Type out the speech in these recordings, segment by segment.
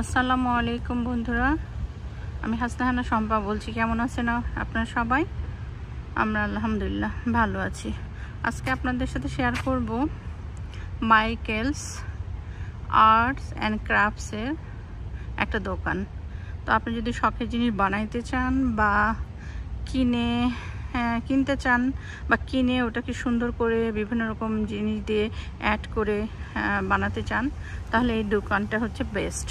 আসসালামু আলাইকুম বন্ধুরা, আমি হাসনাহানা শম্পা বলছি। কেমন আছেন আপনারা সবাই? আমরা আলহামদুলিল্লাহ ভালো আছি। আজকে আপনাদের সাথে শেয়ার করব মাইকেলস আর্টস অ্যান্ড ক্রাফটসের একটা দোকান। তো আপনি যদি শখের জিনিস বানাইতে চান বা কিনতে চান বা কিনে ওটাকে সুন্দর করে বিভিন্ন রকম জিনিস দিয়ে অ্যাড করে বানাতে চান, তাহলে এই দোকানটা হচ্ছে বেস্ট।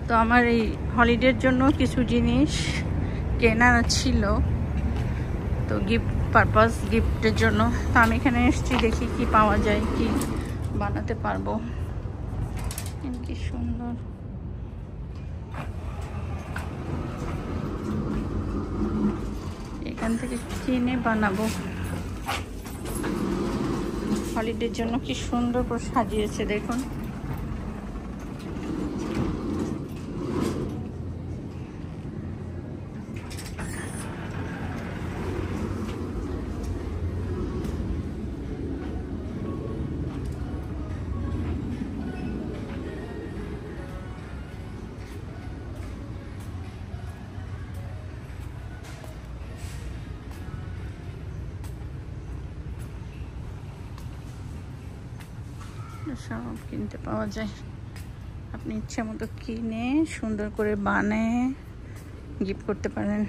তো আমার এই হলিডের জন্য কিছু জিনিস কেনা ছিল, তো গিফটের জন্য। তো আমি এখানে এসেছি, দেখি কি পাওয়া যায়, কি বানাতে পারবো। কি সুন্দর, এখান থেকে কিনে বানাবো। হলিডের জন্য কি সুন্দর করে সাজিয়েছে দেখুন। সব কিনতে পাওয়া যায়, আপনি ইচ্ছা মতো কিনে সুন্দর করে বানিয়ে গিফট করতে পারেন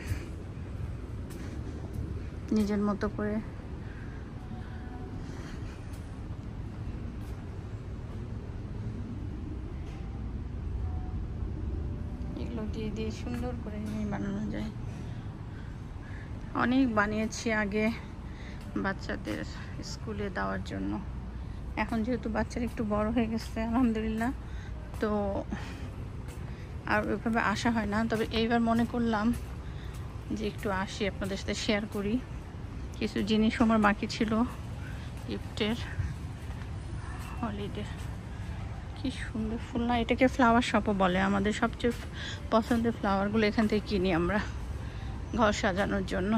নিজের মতো করে। এগুলো দিয়ে সুন্দর করে বানানো যায়। অনেক বানিয়েছি আগে বাচ্চাদের স্কুলে দেওয়ার জন্য। এখন যেহেতু বাচ্চারা একটু বড় হয়ে গেছে আলহামদুলিল্লাহ, তো আর ওইভাবে আসা হয় না। তবে এইবার মনে করলাম যে একটু আসি, আপনাদের সাথে শেয়ার করি। কিছু জিনিস আমার বাকি ছিল গিফটের হলিডে। কি সুন্দর ফুল না, এটাকে ফ্লাওয়ার শপও বলে। আমাদের সবচেয়ে পছন্দের ফ্লাওয়ারগুলো এখান থেকে কিনি আমরা, ঘর সাজানোর জন্য,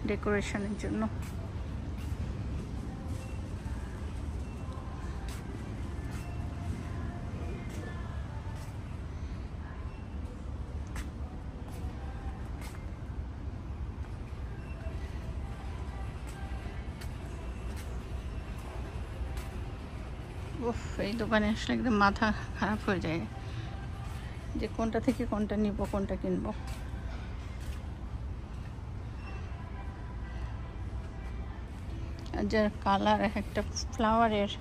ডেকোরেশনের জন্য। উফ, এই দোকানে আসলে একদম মাথা খারাপ হয়ে যায় যে কোনটা থেকে কোনটা নিব, কোনটা কিনবো। আর যার কালার একটা ফ্লাওয়ারের,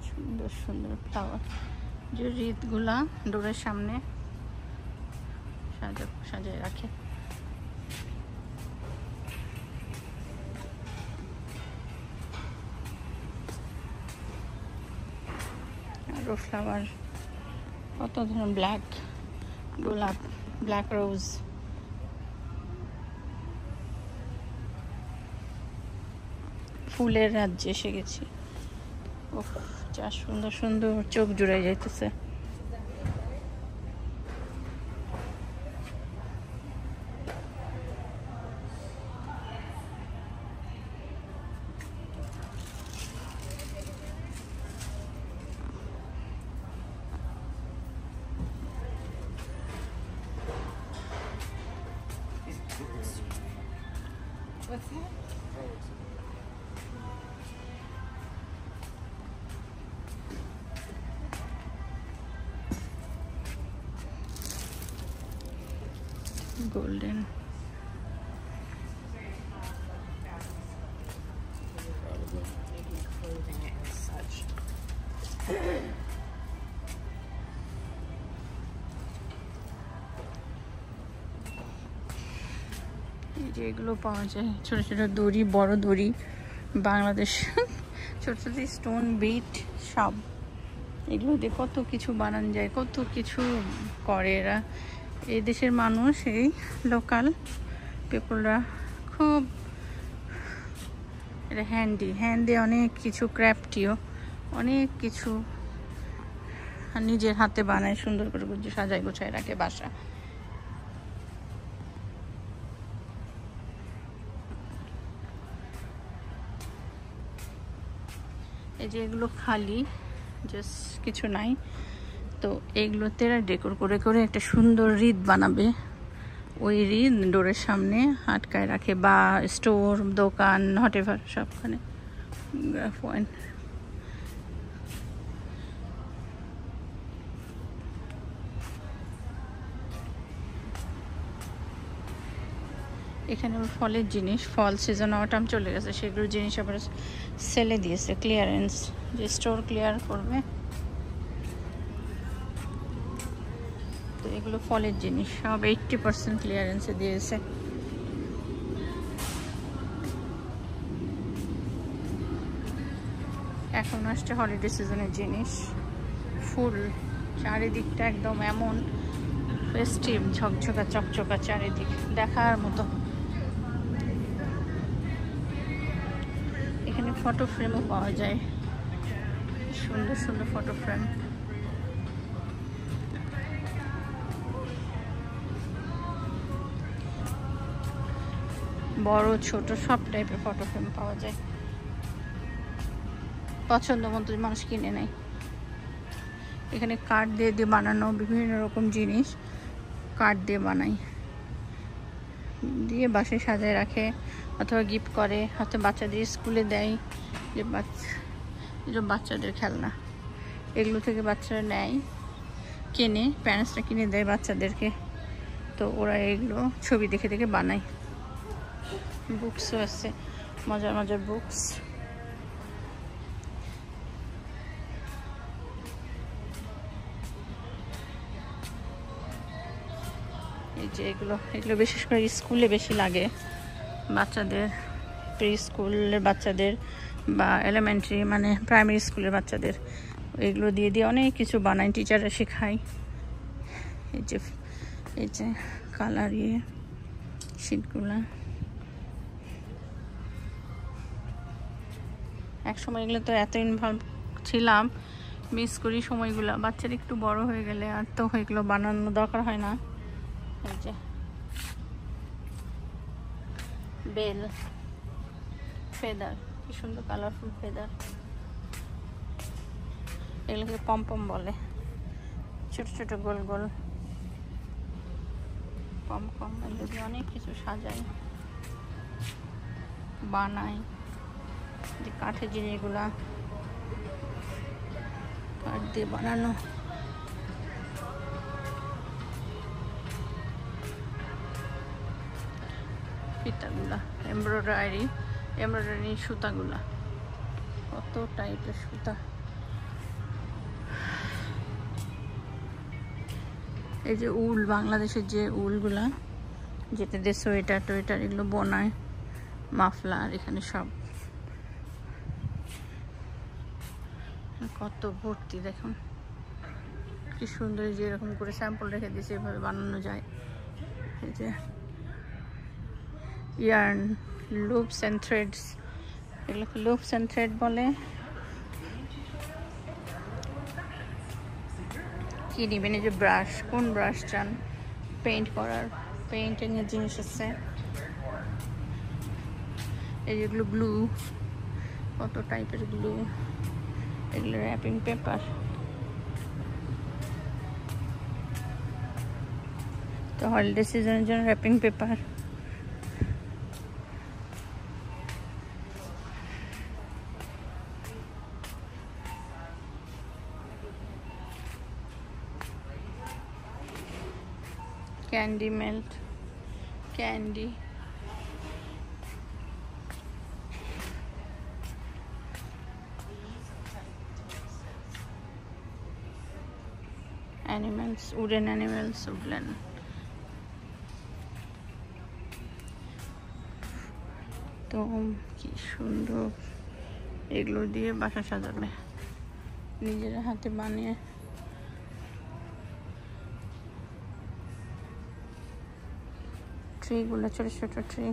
সুন্দর সুন্দর ফ্লাওয়ার, যে রিতগুলা ডোরের সামনে সাজিয়ে রাখে। আরো ফ্লাওয়ার কত ধরনের, ব্ল্যাক গোলাপ, ব্ল্যাক রোজ, ফুলের রাজ্যে এসে গেছি। ওহ, যা সুন্দর সুন্দর, চোখ জুড়ে যাইতেছে। What's that? গোল্ডেন, যেগুলো পাওয়া যায় ছোট ছোট দড়ি, বড় দড়ি, বাংলাদেশ ছোট ছোট স্টোন বিট, সব এগুলো দিয়ে কত কিছু বানানো যায়, কত কিছু করে এরা। এই দেশের মানুষ, এই লোকাল পিপলরা খুব এটা হ্যান্ডে অনেক কিছু, ক্রাফটিও অনেক কিছু নিজের হাতে বানায়, সুন্দর করে সাজায় গোছায় রাখে বাসা। এই যে এগুলো খালি, জাস্ট কিছু নাই। তো এগুলোতে ডেকোর করে করে একটা সুন্দর রিদ বানাবে। ওই রিদ ডোরের সামনে আটকায় রাখে, বা স্টোর, দোকান, হটেভার সবখানে। Graph wine. এখানে ফলের জিনিস, ফল সিজন অটাম চলে গেছে, সেগুলোর জিনিস আবার সেলে দিয়েছে, ক্লিয়ারেন্স, যে স্টোর ক্লিয়ার করবে। তো এগুলো ফলের জিনিস সব 80% ক্লিয়ারেন্সে দিয়েছে। এখন আসছে হলিডে সিজনের জিনিস, ফুল চারিদিকটা একদম এমন ফেস্টিভ, ঝকঝকা চকচকা চারিদিক, দেখার মতো। এখানে ফটো ফ্রেমও পাওয়া যায়, সুন্দর সুন্দর ফটো ফ্রেম। বড় ছোট সব টাইপের ফটো ফ্রেম পাওয়া যায়, পছন্দ মতো মানুষ কিনে নেয়। এখানে কাঠ দিয়ে দিয়ে বানানো বিভিন্ন রকম জিনিস, কাঠ দিয়ে বানায়, দিয়ে বাসায় সাজায় রাখে, অথবা গিফট করে, অথবা বাচ্চাদের স্কুলে দেয়। যে বাচ্চাদের খেলনা, এগুলো থেকে বাচ্চারা নেয়, কেনে, প্যারেন্টসরা কিনে দেয় বাচ্চাদেরকে। তো ওরা এগুলো ছবি দেখে দেখে বানায়। বুকসও আছে, মজার মজার বুকস। এই যে এগুলো বিশেষ করে স্কুলে বেশি লাগে, বাচ্চাদের, প্রি স্কুলের বাচ্চাদের বা এলিমেন্টারি মানে প্রাইমারি স্কুলের বাচ্চাদের। এগুলো দিয়ে দিয়ে অনেক কিছু বানায়, টিচাররা শেখায়। এই যে কালার শিটগুলা। একসময় এগুলো তো এত ইনভলভ ছিলাম, মিস করি সময়গুলো। বাচ্চারা একটু বড় হয়ে গেলে আর তো এগুলো বানানো দরকার হয় না। এই যে বেল, ফেদার, কি সুন্দর কালারফুল ফেদার। এগুলোকে পমপম বলে, ছোট ছোট গোল গোল পমপম। এগুলো দিয়ে অনেক কিছু সাজায়, বানায়। যে কাঠের জিনিসগুলা, কাঠ দিয়ে বানানো। ফিতাগুলা, এমব্রয়ডারি সুতাগুলা, কত টাইপের সুতা। এই যে উল, বাংলাদেশের যে উলগুলা, যেটা দিয়ে সোয়েটার টোয়েটার এগুলো বোনায়, মাফলার, এখানে সব কত ভর্তি। দেখুন কি সুন্দর, যে এরকম করে স্যাম্পল রেখে দিয়েছে, এভাবে বানানো যায়। এই যে ইয়ার্ন, লুপস অ্যান্ড থ্রেডস, এগুলোকে লুপস অ্যান্ড থ্রেড বলে। কি নেবেন? এই যে ব্রাশ, কোন ব্রাশ চান পেইন্ট করার, পেইন্টিং এর জিনিস আছে। এই যেগুলো গ্লু, কত টাইপের গ্লু। এগুলো র্যাপিং পেপার। তো হলিডে সিজনের জন্য wrapping paper. Candy melt, candy. Animals, wooden animals, woodland. তো কি সুন্দর, এগুলো দিয়ে বাসা সাজাবে নিজের হাতে বানিয়ে। ট্রিগুলো, ছোট ছোট ট্রি।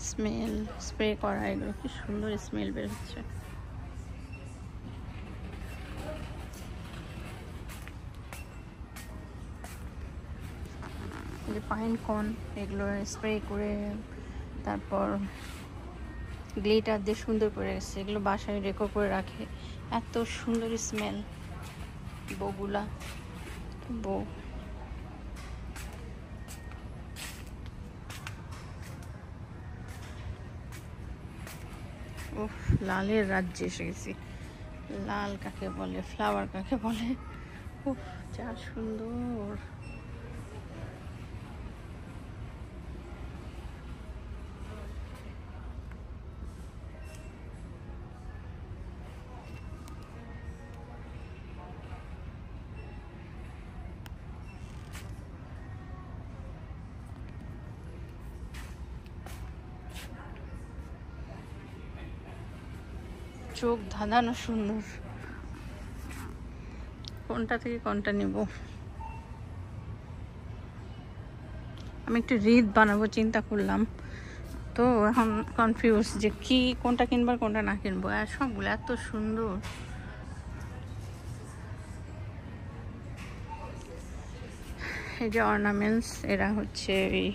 স্মেল স্প্রে করা, এগুলো কি সুন্দর স্মেল বের হচ্ছে। যে পাইন কন এগুলো স্প্রে করে তারপর গ্লিটার দিয়ে সুন্দর করে গেছে, এগুলো বাসায় রেকো করে রাখে। এত সুন্দর স্মেল বউগুলা, বউ উফ, লালের রাজ্যে এসে গেছি। লাল কাকে বলে, ফ্লাওয়ার কাকে বলে, উফ যা সুন্দর। চোখ ধাঁধানো সুন্দর। কোনটা থেকে কোনটা নিব? আমি একটু রিদ বানাবো চিন্তা করলাম, তো এখন কনফিউজ যে কি কোনটা কিনবো আর কোনটা না কিনবো। আর সবগুলো এত সুন্দর। এই যে অর্নামেন্টস, এরা হচ্ছে এই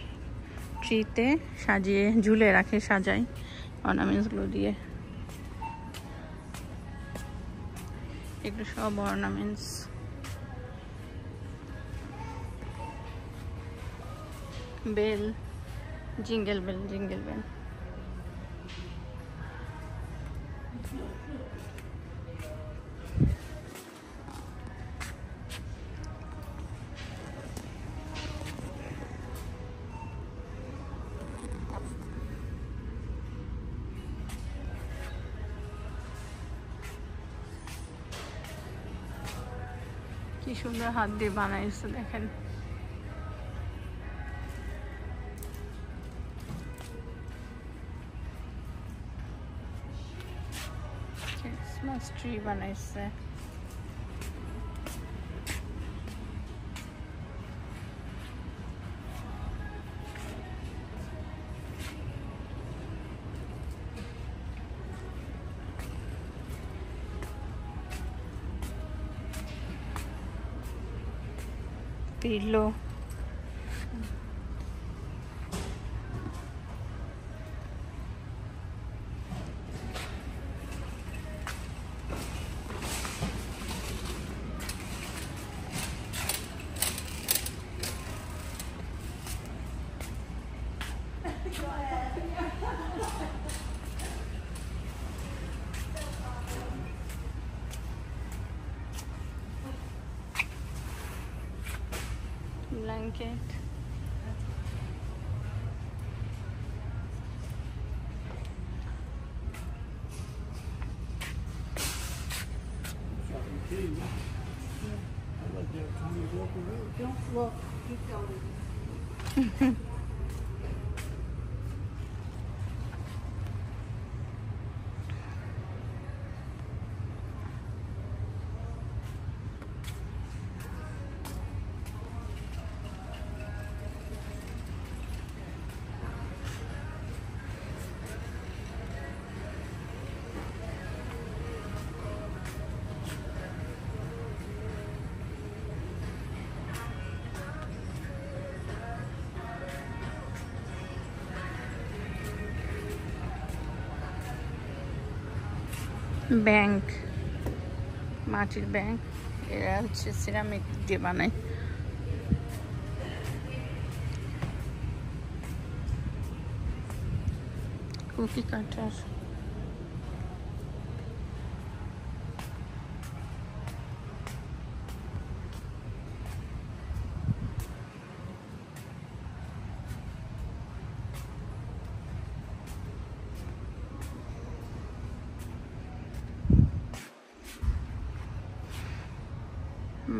ট্রিতে সাজিয়ে ঝুলে রাখে, সাজায় অর্নামেন্টসগুলো দিয়ে। এগুলো সব ornaments. Bell, jingle bell, jingle bell. কি সুন্দর হাত দিয়ে বানাইছে দেখেন। ক্রিসমাস ট্রি বানাইছে। Pillow, blanket, Don't look, keep going. Bank, মাটির ব্যাংক। এরা হচ্ছে সিরামিক দিয়ে বানায়। কুকি কাটার,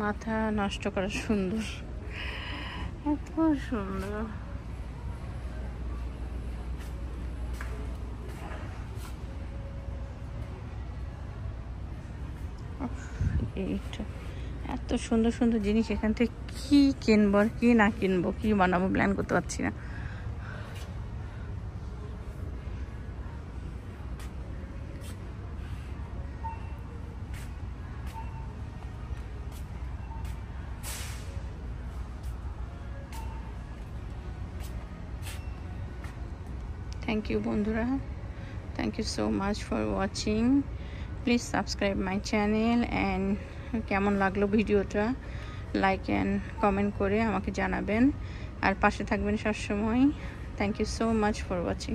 মাথা নষ্ট করা সুন্দর, এত সুন্দর। এইটা এত সুন্দর সুন্দর জিনিস, এখান থেকে কি কিনবো আর কি না কিনবো, কি বানাবো প্ল্যান করতে পারছি না। থ্যাংক ইউ বন্ধুরা, thank you so much for watching. Please subscribe my channel and কেমন লাগলো ভিডিওটা লাইক অ্যান্ড কমেন্ট করে আমাকে জানাবেন, আর পাশে থাকবেন সবসময়। Thank you so much for watching.